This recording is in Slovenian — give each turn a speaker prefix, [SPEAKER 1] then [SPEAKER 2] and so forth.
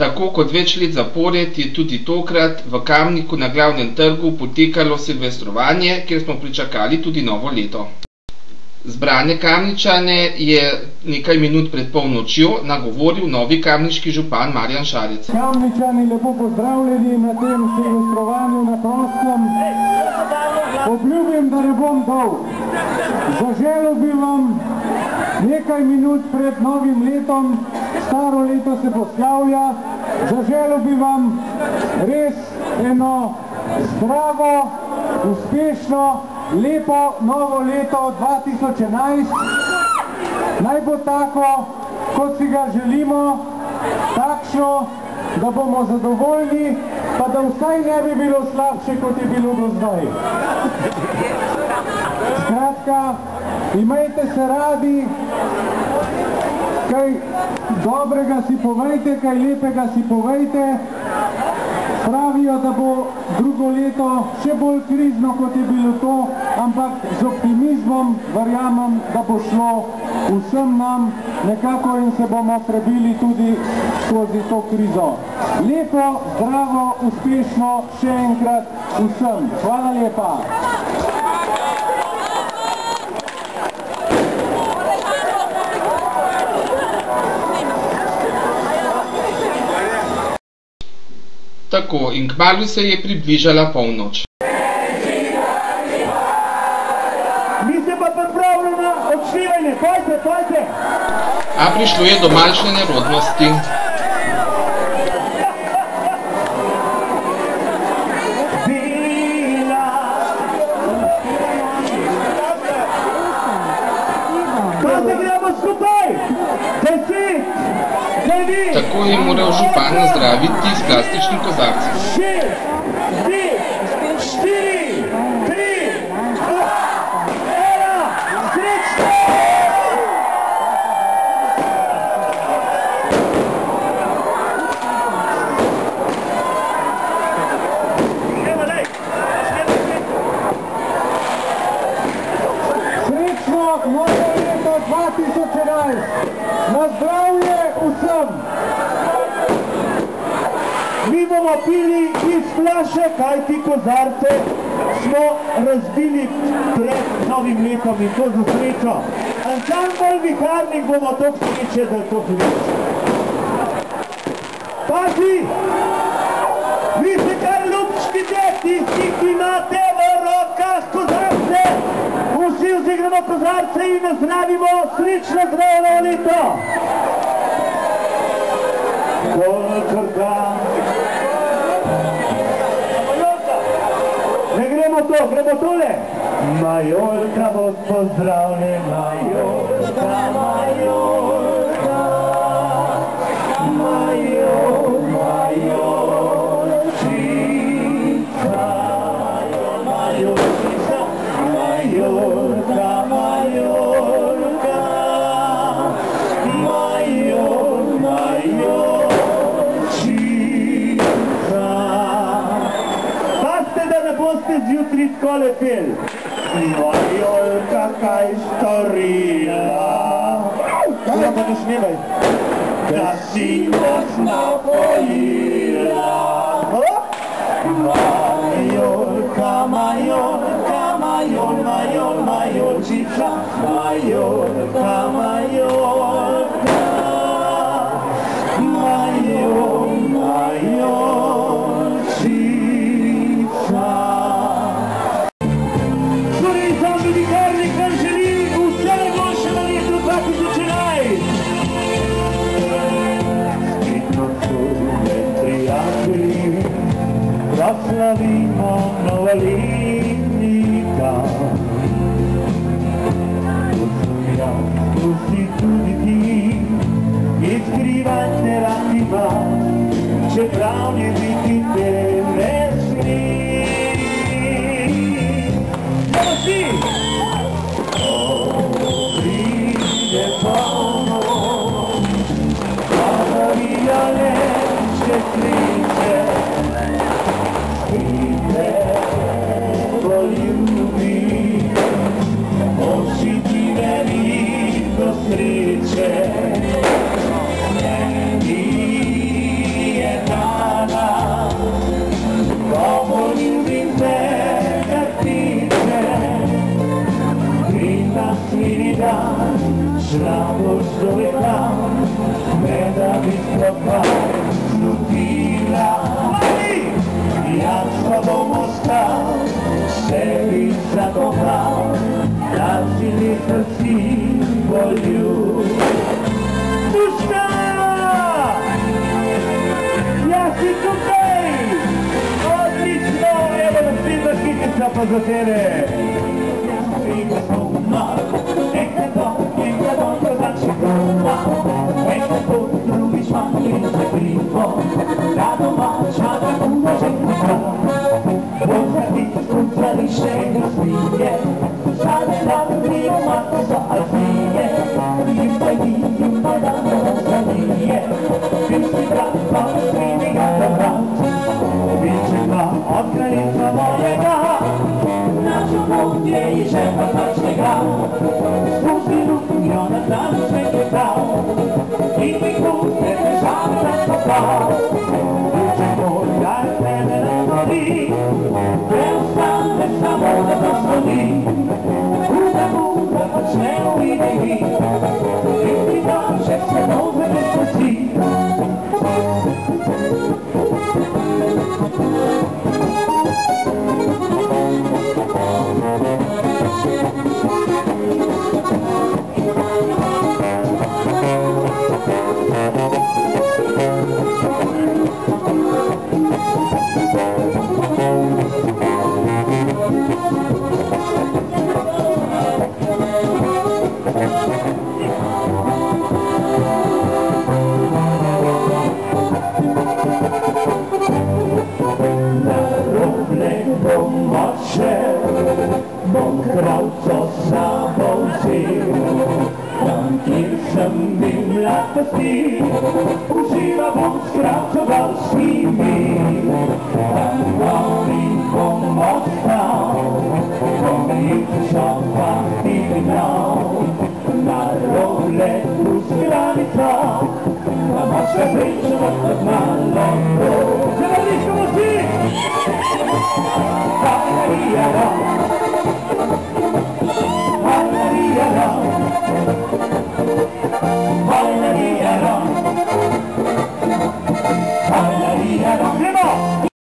[SPEAKER 1] Tako kot več let zapored je tudi tokrat v Kamniku na glavnem trgu potekalo silvestrovanje, kjer smo pričakali tudi novo leto. Zbrane Kamničane je nekaj minut pred polnočjo nagovoril novi kamniški župan Marjan Šarec.
[SPEAKER 2] Kamničani, lepo pozdravljeni na tem silvestrovanju na prostem. Obljubim, da ne bom dolg. Zaželel bi vam nekaj minut pred novim letom, staro leto se poslavlja, zaželel bi vam res eno zdravo, uspešno, lepo novo leto 2011. Naj bo tako, kot si ga želimo, takšno, da bomo zadovoljni, pa da vsaj ne bi bilo slabše, kot je bilo do zdaj. Skratka, imejte se radi, kaj dobrega si povejte, kaj lepega si povejte. Pravijo, da bo drugo leto še bolj krizno, kot je bilo to, ampak z optimizmom verjamem, da bo šlo vsem nam nekako in se bomo prebili tudi skozi to krizo. Lepo, zdravo, uspešno še enkrat vsem. Hvala lepa.
[SPEAKER 1] Tako, in kmalu se je približala polnoč.
[SPEAKER 2] Mi se pa pripravljamo na odšivanje, pojte!
[SPEAKER 1] A prišlo je do malčne nerodnosti. Tako je moral župan nazdraviti s plastičnim kozarcem.
[SPEAKER 2] 6, 5, 4, 3, 2, 1, srečno! Srečno novo leto 2011! Na zdravje vsem! Mi bomo pili iz flaše, kajti kozarce smo razbili pred novim letom in to za srečo. Ansambel Viharnik bomo to sreče, da to sreče. Pazi! Vi ste kar ljubčkite, tisti, ki imate v rokah kozarce. Vsi vzigramo kozarce in nazdravimo srečno zdravo leto. Kolikor da. Ne gremo to, gremo tole. Majorka bo pozdravljena, Majorka, Majorka, Majorčica, Majorčica, Majorka, Majorka, Majorčica. Pazite, da ne boste zjutraj takole pel. Majorka, kaj storila? Ja, pa ne snimaj. Da si nas napojila. Majorka, Majorka, Majorčica, Majorka, Majorka, Majorčica. Torej, ansambel Viharnik vam želi vse najboljše na leto 2011. Spetno so med prijatelji, proslavimo novoletnika. To sem jaz, to si tudi ti, izkrivati ne rad ima, čeprav ne biti te ne sme. Vsi! Ko pride polnoč, padajo lepše sreče, skrite poljubi, oči ti veliko sreče. Meni Pa za tebe.
[SPEAKER 3] I žepa tačne grao, spustinu i ona dan sve je dao, i mi kute me žale da sam pao, uče koja je tebe ne vodi, te ostane samo da dosloni, kuda kuda počne uvide vi, i ti daže se noze ne spasi. Bom krał, co sobą żył, tam pierwszym bym lat postył, używa bom krał, co walczymi, tam woli pomocna, pomył szopa i gnał, na role plus granica, na nasze wyjście od malego. Zawaliśmy muzyk! Come on!